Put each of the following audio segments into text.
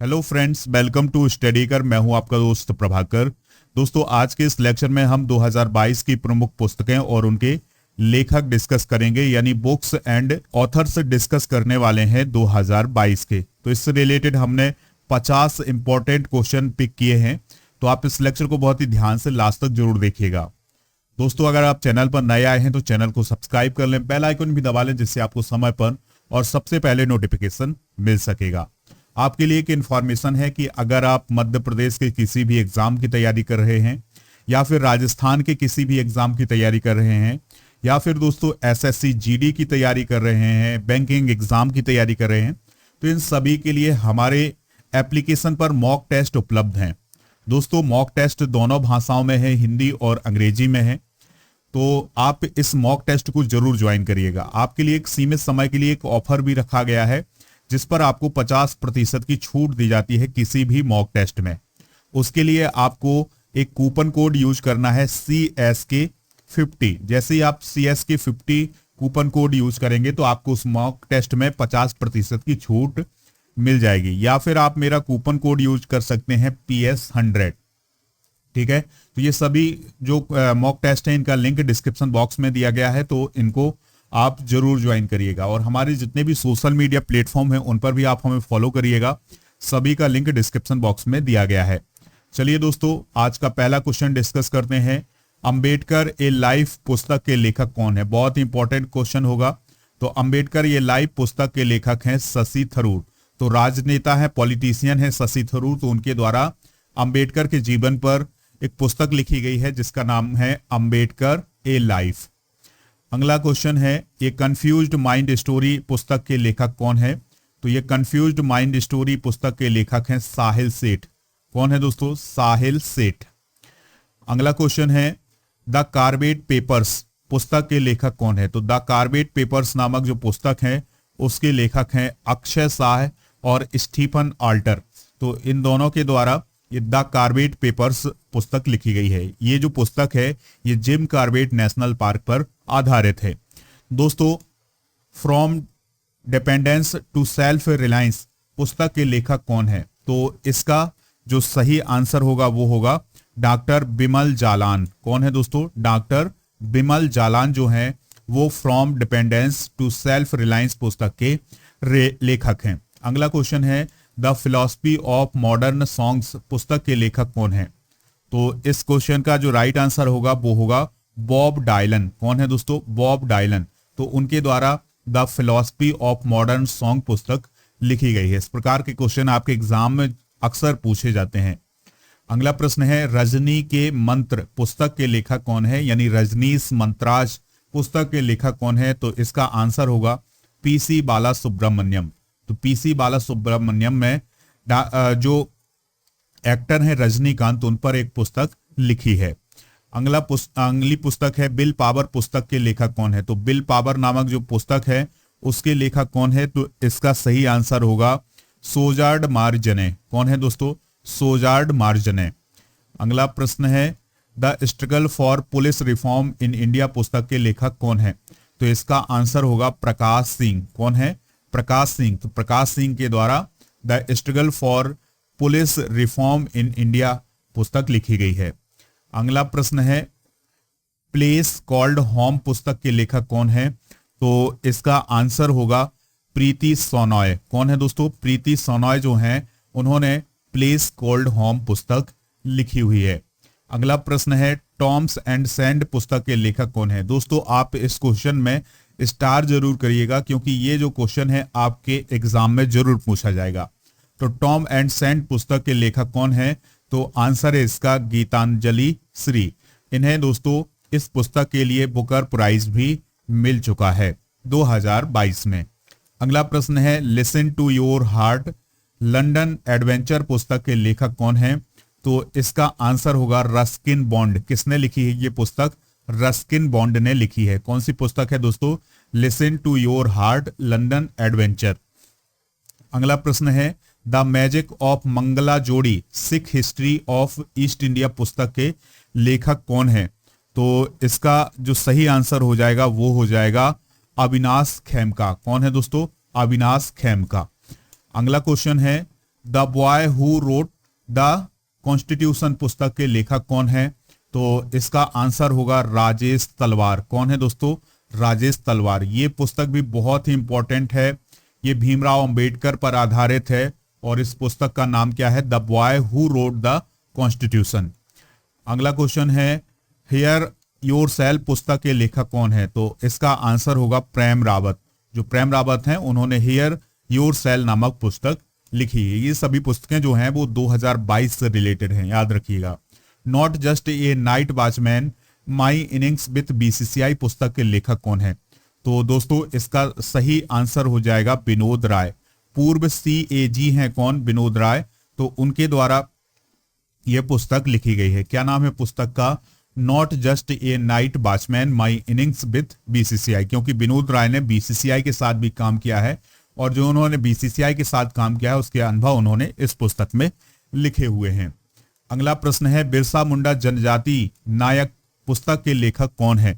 Hello friends, welcome to study कर। मैं हूं आपका दोस्त प्रभाकर। दोस्तों, आज के इस लेक्चर में हम 2022 की प्रमुख पुस्तकें और उनके लेखक डिस्कस करेंगे, यानी बुक्स एंड ऑथर्स डिस्कस करने वाले हैं 2022 के। तो इससे रिलेटेड हमने 50 इंपॉर्टेंट क्वेश्चन पिक किए हैं। तो आप इस लेक्चर को बहुत ही ध्यान से लास्ट तक जरूर देखिएगा। दोस्तों, अगर आप चैनल पर नए आए हैं तो चैनल को सब्सक्राइब कर लें, बेल आइकन भी दबा लें, जिससे आपको समय पर और सबसे पहले नोटिफिकेशन मिल सकेगा। आपके लिए एक इन्फॉर्मेशन है कि अगर आप मध्य प्रदेश के किसी भी एग्जाम की तैयारी कर रहे हैं, या फिर राजस्थान के किसी भी एग्जाम की तैयारी कर रहे हैं, या फिर दोस्तों एसएससी जीडी की तैयारी कर रहे हैं, बैंकिंग एग्जाम की तैयारी कर रहे हैं, तो इन सभी के लिए हमारे एप्लीकेशन पर मॉक टेस्ट उपलब्ध हैं। दोस्तों, मॉक टेस्ट दोनों भाषाओं में है, हिंदी और अंग्रेजी में है। तो आप इस मॉक टेस्ट को जरूर ज्वाइन करिएगा। आपके लिए एक सीमित समय के लिए एक ऑफर भी रखा गया है, जिस पर आपको 50% की छूट दी जाती है किसी भी मॉक टेस्ट में। उसके लिए आपको एक कूपन कोड यूज करना है, CSK50। जैसे ही आप CSK50 कूपन कोड यूज करेंगे तो आपको उस मॉक टेस्ट में 50% की छूट मिल जाएगी। या फिर आप मेरा कूपन कोड यूज कर सकते हैं, PS100। ठीक है, तो ये सभी जो मॉक टेस्ट है, इनका लिंक डिस्क्रिप्शन बॉक्स में दिया गया है, तो इनको आप जरूर ज्वाइन करिएगा। और हमारे जितने भी सोशल मीडिया प्लेटफॉर्म हैं उन पर भी आप हमें फॉलो करिएगा। सभी का लिंक डिस्क्रिप्शन बॉक्स में दिया गया है। चलिए दोस्तों, आज का पहला क्वेश्चन डिस्कस करते हैं। अंबेडकर ए लाइफ पुस्तक के लेखक कौन है? बहुत इंपॉर्टेंट क्वेश्चन होगा। तो अंबेडकर ये लाइफ पुस्तक के लेखक हैं शशि थरूर। तो राजनेता है, पॉलिटिशियन है शशि थरूर। तो उनके द्वारा अंबेडकर के जीवन पर एक पुस्तक लिखी गई है, जिसका नाम है अंबेडकर ए लाइफ। अगला क्वेश्चन है, ये कंफ्यूज्ड माइंड स्टोरी पुस्तक के लेखक कौन है? तो ये कंफ्यूज्ड माइंड स्टोरी पुस्तक के लेखक हैं साहिल सेठ। कौन है दोस्तों? साहिल सेठ। अगला क्वेश्चन है, द कार्बेट पेपर्स पुस्तक के लेखक कौन है? तो द कार्बेट पेपर्स नामक जो पुस्तक है उसके लेखक हैं अक्षय शाह और स्टीफन आल्टर। तो इन दोनों के द्वारा ये द कार्बेट पेपर्स पुस्तक लिखी गई है। ये जो पुस्तक है ये जिम कार्बेट नेशनल पार्क पर आधारित है। दोस्तों, from dependence to self reliance पुस्तक के लेखक कौन है? तो इसका जो सही आंसर होगा वो होगा डॉक्टर बिमल जालान। कौन है दोस्तों? डॉक्टर बिमल जालान जो हैं वो from dependence to self reliance पुस्तक के लेखक हैं। अगला क्वेश्चन है, the philosophy of modern songs पुस्तक के लेखक कौन है? तो इस क्वेश्चन का जो राइट आंसर होगा वो होगा बॉब डायलन। कौन है दोस्तों? Bob Dylan. तो उनके द्वारा the philosophy of modern song पुस्तक लिखी गई है। इस प्रकार के क्वेश्चन आपके एग्जाम में अक्सर पूछे जाते हैं। अगला प्रश्न है, रजनी के मंत्र पुस्तक के लेखक कौन है? यानी रजनीश मंत्राज पुस्तक के लेखक कौन है? तो इसका आंसर होगा PC बाला सुब्रमण्यम। तो PC बाला सुब्रमण्यम में जो एक्टर हैं रजनीकांत, उन पर एक पुस्तक लिखी है। अगली पुस्तक है, बिल पावर पुस्तक के लेखक कौन है? तो बिल पावर नामक जो पुस्तक है उसके लेखक कौन है? तो इसका सही आंसर होगा सोजार्ड मार्जने। कौन है दोस्तों? सोजार्ड मार्जने। अगला प्रश्न है, the struggle for police reform in India पुस्तक के लेखक कौन है? तो इसका आंसर होगा प्रकाश सिंह। कौन है? प्रकाश सिंह। तो प्रकाश सिंह के द्वारा the struggle for police reform in India पुस्तक लिखी गई है। अगला प्रश्न है, प्लेस कॉल्ड होम पुस्तक के लेखक कौन है? तो इसका आंसर होगा प्रीति सोनॉय। कौन है दोस्तों? प्रीति सोनॉय जो हैं उन्होंने प्लेस कॉल्ड होम पुस्तक लिखी हुई है। अगला प्रश्न है, टॉम्स एंड सैंड पुस्तक के लेखक कौन है? दोस्तों, आप इस क्वेश्चन में स्टार जरूर करिएगा, क्योंकि ये जो क्वेश्चन है आपके एग्जाम में जरूर पूछा जाएगा। तो टॉम एंड सैंड पुस्तक के लेखक कौन है? तो आंसर है इसका गीतांजलि श्री। इन्हें दोस्तों इस पुस्तक के लिए बुकर प्राइज भी मिल चुका है 2022 में। अगला प्रश्न है, listen to your heart London adventure पुस्तक के लेखक कौन है? तो इसका आंसर होगा रस्किन बॉन्ड। किसने लिखी है ये पुस्तक? रस्किन बॉन्ड ने लिखी है। कौन सी पुस्तक है दोस्तों? Listen to your heart London adventure. अगला प्रश्न है, the magic of Mangalajodi Sikh history of East India पुस्तक के लेखक कौन है? तो इसका जो सही आंसर हो जाएगा वो हो जाएगा अविनाश खेमका। कौन है दोस्तों? अविनाश खेमका। अगला क्वेश्चन है, the boy who wrote the constitution पुस्तक के लेखक कौन है? तो इसका आंसर होगा राजेश तलवार। कौन है दोस्तों? राजेश तलवार। ये पुस्तक भी बहुत ही इंपॉर्टेंट है, ये भीमराव अंबेडकर पर आधारित है और इस पुस्तक का नाम क्या है? The boy who wrote the constitution. अगला क्वेश्चन है, हियर योर सेल्फ पुस्तक के लेखक कौन है? तो इसका आंसर होगा प्रेम रावत। जो प्रेम रावत हैं उन्होंने हियर योर सेल नामक पुस्तक लिखी है। ये सभी पुस्तकें जो हैं वो 2022 से रिलेटेड हैं, याद रखिएगा। Not just a night watchman my innings with BCCI पुस्तक के लेखक कौन है? तो दोस्तों इसका सही आंसर हो जाएगा विनोद राय। पूर्व CAG हैं कौन? विनोद राय। तो उनके द्वारा यह पुस्तक लिखी गई है। क्या नाम है पुस्तक का? Not just a night watchman my innings with BCCI। क्योंकि विनोद राय ने BCCI के साथ भी काम किया है और जो उन्होंने BCCI के साथ काम किया है उसके अनुभव उन्होंने इस पुस्तक में लिखे हुए हैं। अगला प्रश्न है, बिरसा मुंडा जनजाति नायक पुस्तक के लेखक कौन है?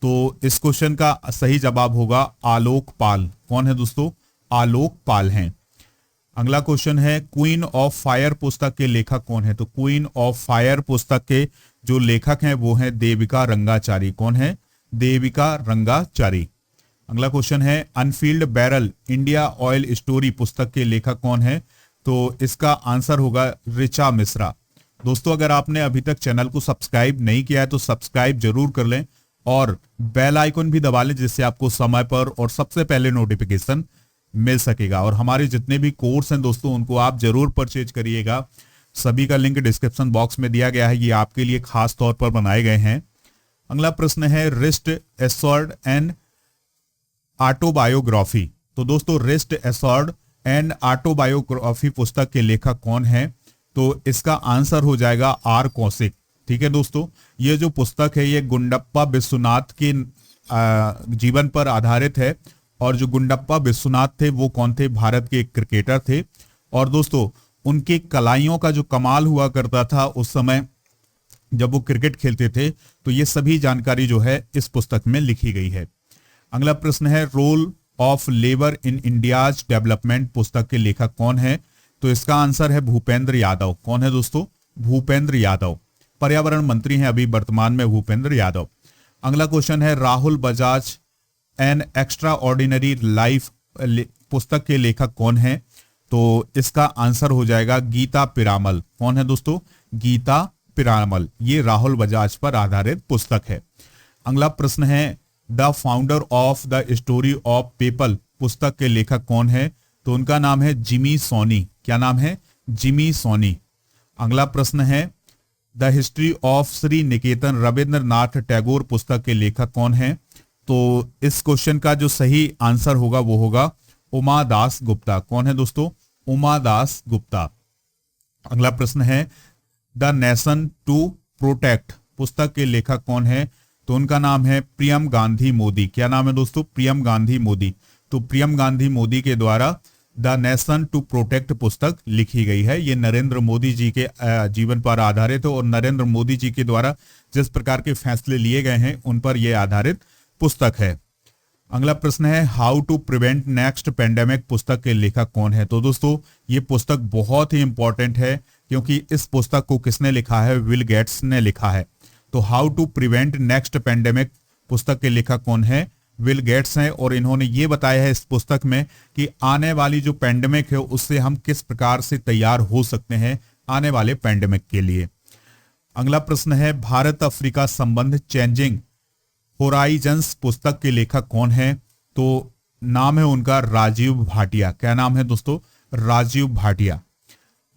तो इस क्वेश्चन का सही जवाब होगा आलोक पाल। कौन है दोस्तों? आलोक पाल हैं। अगला क्वेश्चन है, क्वीन ऑफ फायर पुस्तक के लेखक कौन है? तो क्वीन ऑफ फायर पुस्तक के जो लेखक हैं वो हैं देविका रंगाचारी। कौन है? देविका रंगाचारी। अगला क्वेश्चन है, unfilled barrel India oil story पुस्तक के लेखक कौन है? तो इसका आंसर होगा ऋचा मिश्रा। दोस्तों अगर आपने अभी तक चैनल को सब्सक्राइब नहीं किया है तो सब्सक्राइब जरूर कर लें और बेल आइकन भी दबा लें, जिससे आपको समय पर और सबसे पहले नोटिफिकेशन मिल सकेगा। और हमारे जितने भी कोर्स हैं दोस्तों उनको आप जरूर परचेज करिएगा। सभी का लिंक डिस्क्रिप्शन बॉक्स में दिया गया है, ये आपके लिए खास तौर पर बनाए गए हैं। अगला प्रश्न है, रिस्ट एसॉर्ड एंड ऑटोबायोग्राफी। तो दोस्तों रिस्ट एसॉर्ड एंड ऑटोबायोग्राफी पुस्तक के लेखक कौन है? तो इसका आंसर हो जाएगा R कौशिक। ठीक है दोस्तों, ये जो पुस्तक है ये गुंडप्पा विश्वनाथ के जीवन पर आधारित है। और जो गुंडप्पा विश्वनाथ थे वो कौन थे? भारत के एक क्रिकेटर थे। और दोस्तों उनकी कलाइयों का जो कमाल हुआ करता था उस समय जब वो क्रिकेट खेलते थे, तो ये सभी जानकारी जो है इस पुस्तक में लिखी गई है। अगला प्रश्न है, role of labour in India's development पुस्तक के लेखक कौन है? तो इसका आंसर है भूपेंद्र यादव। कौन है दोस्तों? भूपेंद्र यादव। पर्यावरण मंत्री हैं अभी वर्तमान में भूपेंद्र यादव। अगला क्वेश्चन है, Rahul Bajaj an extra ordinary life पुस्तक के लेखक कौन है? तो इसका आंसर हो जाएगा गीता पिरामल। कौन है दोस्तों? गीता पिरामल। ये राहुल बजाज पर आधारित पुस्तक है। अगला प्रश्न है, the founder of the story of people पुस्तक के लेखक कौन है? तो उनका नाम है जिमी सोनी। क्या नाम है? जिमी सोनी। अगला प्रश्न है, द हिस्ट्री ऑफ श्री निकेतन रविंद्रनाथ टैगोर पुस्तक के लेखक कौन है? तो इस क्वेश्चन का जो सही आंसर होगा वो होगा उमा दास गुप्ता। कौन है दोस्तों? उमा दास गुप्ता। अगला प्रश्न है, द नेशन टू प्रोटेक्ट पुस्तक के लेखक कौन है? तो उनका नाम है प्रियम गांधी मोदी। क्या नाम है दोस्तों? प्रियम गांधी मोदी। तो प्रियम गांधी मोदी के द्वारा द नेशन टू प्रोटेक्ट पुस्तक लिखी गई है। ये नरेंद्र मोदी जी के जीवन पर आधारित है और नरेंद्र मोदी जी के द्वारा जिस प्रकार के फैसले लिए गए हैं उन पर यह आधारित पुस्तक है। अगला प्रश्न है, how to prevent next pandemic पुस्तक के लेखक कौन है? तो दोस्तों ये पुस्तक बहुत ही इंपॉर्टेंट है क्योंकि इस पुस्तक को किसने लिखा है? बिल गेट्स ने लिखा है। तो how to prevent next pandemic पुस्तक के लेखक कौन है? बिल गेट्स हैं और इन्होंने ये बताया है इस पुस्तक में कि आने वाली जो पेंडेमिक है उससे हम किस प्रकार से तैयार हो सकते हैं आने वाले पेंडेमिक के लिए। अगला प्रश्न है, भारत अफ्रीका संबंध चेंजिंग होराइजन्स पुस्तक के लेखक कौन है? तो नाम है उनका राजीव भाटिया। क्या नाम है दोस्तों? राजीव भाटिया।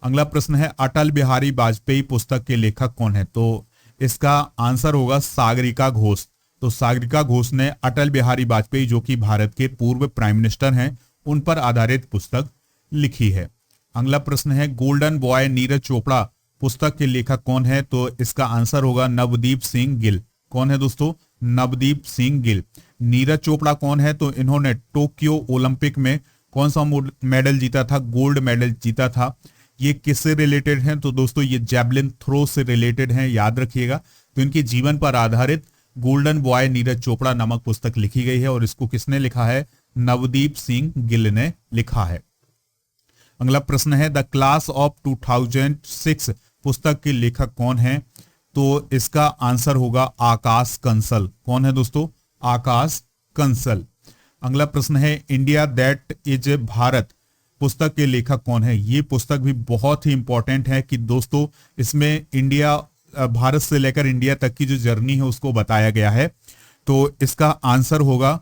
अगला प्रश्न है, अटल बिहारी वाजपेयी पुस्तक के लेखक कौन है? तो इसका आंसर होगा सागरिका घोष। तो सागरिका घोष ने अटल बिहारी वाजपेयी जो कि भारत के पूर्व प्राइम मिनिस्टर हैं उन पर आधारित पुस्तक लिखी है। अगला प्रश्न है, गोल्डन बॉय नीरज चोपड़ा पुस्तक के लेखक कौन है? तो इसका आंसर होगा नवदीप सिंह गिल। कौन है दोस्तों? नवदीप सिंह गिल। नीरज चोपड़ा कौन है? तो इन्होंने टोक्यो ओलंपिक में कौन सा मेडल जीता था? गोल्ड मेडल जीता था। ये किससे रिलेटेड हैं? तो दोस्तों ये जैवलिन थ्रो से रिलेटेड हैं, याद रखिएगा। तो इनके जीवन पर आधारित गोल्डन बॉय नीरज चोपड़ा नामक पुस्तक लिखी गई है और इसको किसने लिखा है? नवदीप सिंह गिल ने लिखा है। अगला प्रश्न है द क्लास ऑफ 2006 पुस्तक के लेखक कौन है? तो इसका आंसर होगा आकाश कंसल। कौन है दोस्तों? आकाश कंसल। अगला प्रश्न है इंडिया दैट इज भारत पुस्तक के लेखक कौन है? ये पुस्तक भी बहुत ही इंपॉर्टेंट है कि दोस्तों इसमें इंडिया, भारत से लेकर इंडिया तक की जो जर्नी है उसको बताया गया है। तो इसका आंसर होगा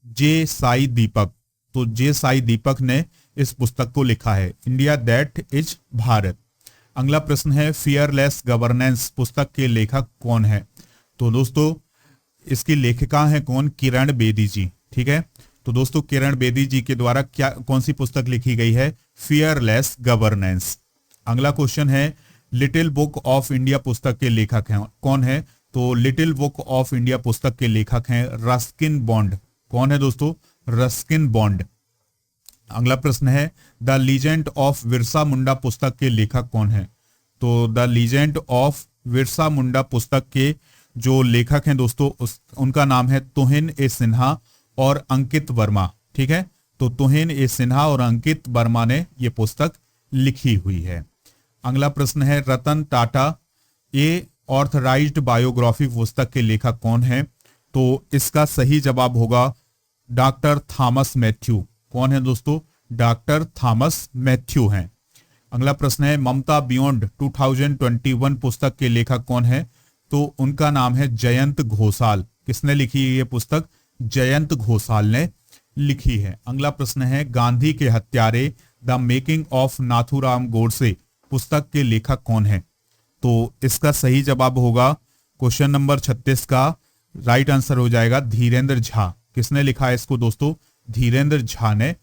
जे साई दीपक। तो जे साई दीपक ने इस पुस्तक को लिखा है, इंडिया दैट इज भारत। अगला प्रश्न है फियरलेस गवर्नेंस पुस्तक के लेखक कौन है? तो दोस्तों इसकी लेखिका है कौन? किरण बेदी जी। ठीक है, तो दोस्तों किरण बेदी जी के द्वारा कौन सी पुस्तक लिखी गई है? Fearless governance. अगला क्वेश्चन है लिटिल बुक ऑफ इंडिया पुस्तक के लेखक हैं कौन है? तो लिटिल बुक ऑफ इंडिया पुस्तक के लेखक हैं रस्किन बॉन्ड। कौन है दोस्तों? Ruskin bond. अगला प्रश्न है the legend of Birsa Munda पुस्तक के लेखक कौन है? तो the legend of Birsa Munda पुस्तक के जो लेखक हैं दोस्तों उनका नाम है तुहिन ए सिन्हा और अंकित वर्मा। ठीक है, तो तुहिन ए सिन्हा और अंकित वर्मा ने ये पुस्तक लिखी हुई है। अगला प्रश्न है रतन टाटा ए ऑथराइज्ड बायोग्राफी पुस्तक के लेखक कौन है? तो इसका सही जवाब होगा डॉक्टर थॉमस मैथ्यू। कौन है दोस्तों? डॉक्टर थॉमस मैथ्यू हैं। अगला प्रश्न है ममता बियॉन्ड 2021 पुस्तक के लेखक कौन है? तो उनका नाम है जयंत घोषाल। किसने लिखी है ये पुस्तक? जयंत घोषाल ने लिखी है। अगला प्रश्न है गांधी के हत्यारे the making of Nathuram Godse पुस्तक के लेखक कौन है? तो इसका सही जवाब होगा क्वेश्चन नंबर 36 का राइट आंसर हो जाएगा धीरेन्द्र झा। किसने लिखा है इसको दोस्तों? धीरेन्द्र झा ने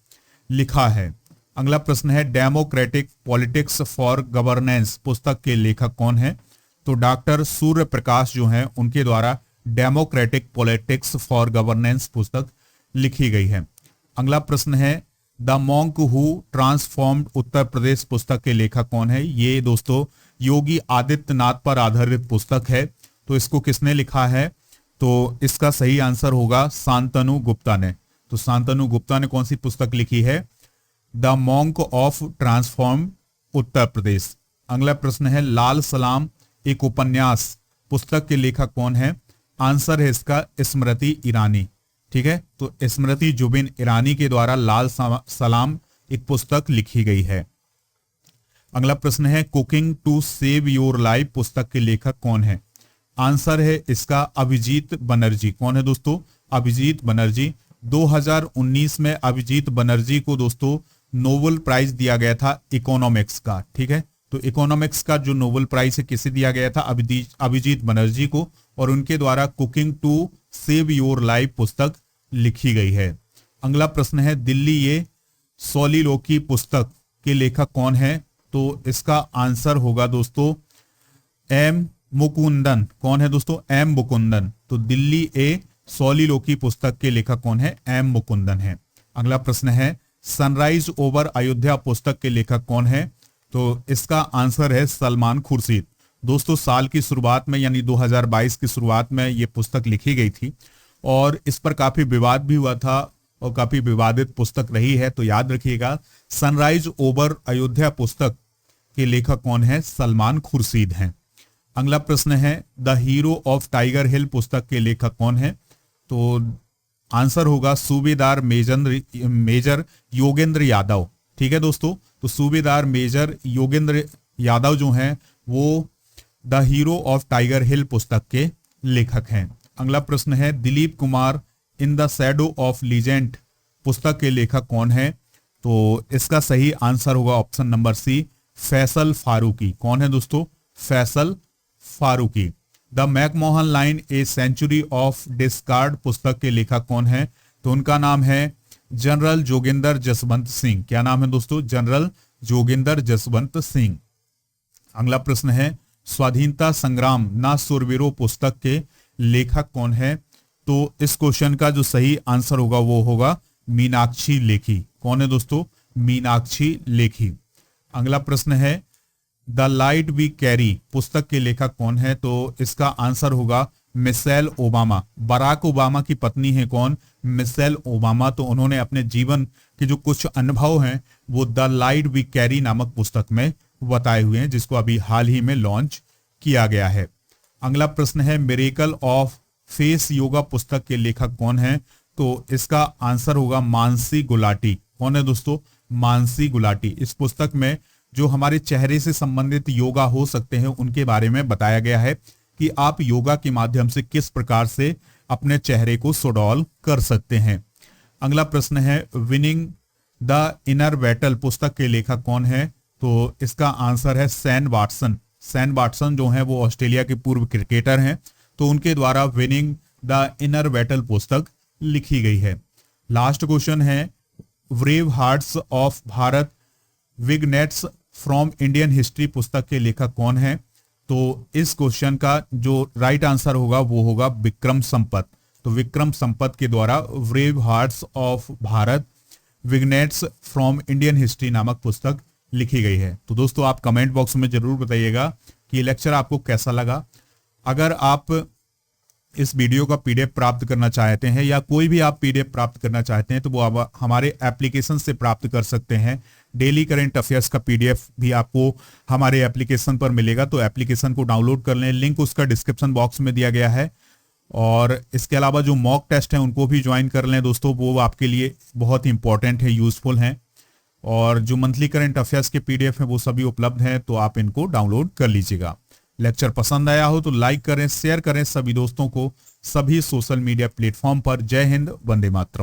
लिखा है। अगला प्रश्न है डेमोक्रेटिक पॉलिटिक्स फॉर गवर्नेंस पुस्तक के लेखक कौन है? तो डॉक्टर सूर्य प्रकाश जो हैं उनके द्वारा डेमोक्रेटिक पॉलिटिक्स फॉर गवर्नेंस पुस्तक लिखी गई है। अगला प्रश्न है the monk who transformed Uttar Pradesh पुस्तक के लेखक कौन है? ये दोस्तों योगी आदित्यनाथ पर आधारित पुस्तक है। तो इसको किसने लिखा है? तो इसका सही आंसर होगा शांतनु गुप्ता ने। तो शांतनु गुप्ता ने कौन सी पुस्तक लिखी है? The monk of transform Uttar Pradesh. अगला प्रश्न है लाल सलाम एक उपन्यास पुस्तक के लेखक कौन है? आंसर है इसका स्मृति ईरानी। ठीक है, तो स्मृति जुबिन ईरानी के द्वारा लाल सलाम एक पुस्तक लिखी गई है। अगला प्रश्न है cooking to save your life पुस्तक के लेखक कौन है? आंसर है इसका अभिजीत बनर्जी। कौन है दोस्तों? अभिजीत बनर्जी। 2019 में अभिजीत बनर्जी को दोस्तों नोबेल प्राइज दिया गया था इकोनॉमिक्स का। ठीक है, तो इकोनॉमिक्स का जो नोबेल प्राइज है किसे दिया गया था? अभिजीत बनर्जी को, और उनके द्वारा cooking to save your life पुस्तक लिखी गई है। अगला प्रश्न है दिल्ली ये सोलिलोकी पुस्तक के लेखक कौन है? तो इसका आंसर होगा दोस्तों एम मुकुंदन। कौन है दोस्तों? एम मुकुंदन। तो दिल्ली ए सोलिलोकी पुस्तक के लेखक कौन है? एम मुकुंदन है। अगला प्रश्न है सनराइज ओवर अयोध्या पुस्तक के लेखक कौन है? तो इसका आंसर है सलमान खुर्शीद। दोस्तों साल की शुरुआत में यानी 2022 की शुरुआत में ये पुस्तक लिखी गई थी और इस पर काफी विवाद भी हुआ था और काफी विवादित पुस्तक रही है। तो याद रखिएगा सनराइज ओवर अयोध्या पुस्तक के लेखक कौन है? सलमान खुर्शीद हैं। अगला प्रश्न है द हीरो ऑफ टाइगर हिल पुस्तक के लेखक कौन है? तो आंसर होगा सूबेदार मेजर योगेंद्र यादव। ठीक है दोस्तों, तो सूबेदार मेजर योगेंद्र यादव जो हैं वो द हीरो ऑफ टाइगर हिल पुस्तक के लेखक हैं। अगला प्रश्न है Dilip Kumar in the shadow of legend पुस्तक के लेखक कौन है? तो इसका सही आंसर होगा option number C Faisal Farooqui. कौन है दोस्तों? Faisal Farooqui. The McMahon line a century of discord पुस्तक के लेखक कौन है? तो उनका नाम है जनरल जोगिंदर जसवंत सिंह। क्या नाम है दोस्तों? जनरल जोगिंदर जसवंत सिंह। अगला प्रश्न है स्वाधीनता संग्राम ना सुरवीरों पुस्तक के लेखक कौन है? तो इस क्वेश्चन का जो सही आंसर होगा वो होगा मीनाक्षी लेखी। कौन है दोस्तों? मीनाक्षी लेखी। अगला प्रश्न है द लाइट वी कैरी पुस्तक के लेखक कौन है? तो इसका आंसर होगा मिशेल ओबामा। बराक ओबामा की पत्नी है कौन? Michelle Obama. तो उन्होंने अपने जीवन के जो कुछ अनुभव हैं वो द लाइट वी कैरी नामक पुस्तक में बताए हुए हैं, जिसको अभी हाल ही में लॉन्च किया गया है। अगला प्रश्न है मिरेकल ऑफ फेस योगा पुस्तक के लेखक कौन है? तो इसका आंसर होगा मानसी गुलाटी। कौन है दोस्तों? मानसी गुलाटी। इस पुस्तक में जो हमारे चेहरे से संबंधित योगा हो सकते हैं उनके बारे में बताया गया है कि आप योगा के माध्यम से किस प्रकार से अपने चेहरे को सुडौल कर सकते हैं। अगला प्रश्न है विनिंग द इनर बैटल पुस्तक के लेखक कौन है? तो इसका आंसर है सैन वाटसन। सैन वाटसन जो है वो ऑस्ट्रेलिया के पूर्व क्रिकेटर हैं, तो उनके द्वारा विनिंग द इनर बैटल पुस्तक लिखी गई है। लास्ट क्वेश्चन है brave hearts of Bharat vignettes from Indian history पुस्तक के लेखक कौन है? तो इस क्वेश्चन का जो राइट आंसर होगा वो होगा विक्रम संपत। तो विक्रम संपत के द्वारा brave hearts of Bharat vignettes from Indian history नामक पुस्तक लिखी गई है। तो दोस्तों आप कमेंट बॉक्स में जरूर बताइएगा कि ये लेक्चर आपको कैसा लगा। अगर आप इस वीडियो का पीडीएफ प्राप्त करना चाहते हैं या कोई भी आप पीडीएफ प्राप्त करना चाहते हैं तो वो आप हमारे एप्लीकेशन से प्राप्त कर सकते हैं। डेली करंट अफेयर्स का पीडीएफ भी आपको हमारे एप्लीकेशन पर मिलेगा, तो एप्लीकेशन को डाउनलोड कर लें। लिंक उसका डिस्क्रिप्शन बॉक्स में दिया गया है। और इसके अलावा जो मॉक टेस्ट हैं उनको भी ज्वाइन कर लें दोस्तों, वो आपके लिए बहुत ही इंपॉर्टेंट है, यूजफुल हैं। और जो मंथली करंट अफेयर्स के पीडीएफ हैं वो सभी उपलब्ध हैं, तो आप इनको डाउनलोड कर लीजिएगा। लेक्चर पसंद आया हो तो लाइक करें, शेयर करें सभी दोस्तों को सभी सोशल मीडिया प्लेटफॉर्म पर। जय हिंद, वंदे मातरम।